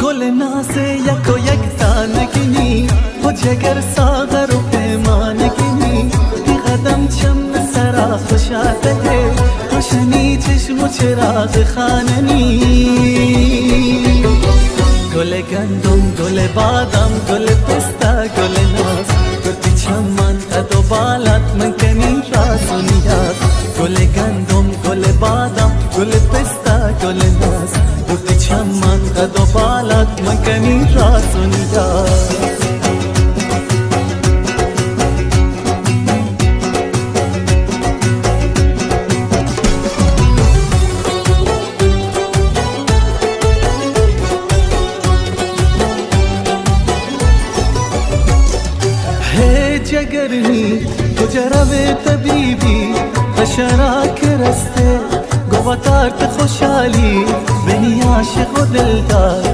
گل ناز یک و یک تانگینی و جگر ساغر و پیمانگینی بی قدم چم سرا خوشاته روشنی چشم و چراغ خاننی گل گندم گل بادم گل پستا گل ناز گل چمن قد و بالات من کنی راز و نیاز گل گندم گل بادم گل پستا گل ناز گل چمن قد و بالات من کنی راز و نیاز جگرنی تو جرب طبیبی بشراک رسته گواتارت خوشحالی بنی عاشق و دلدار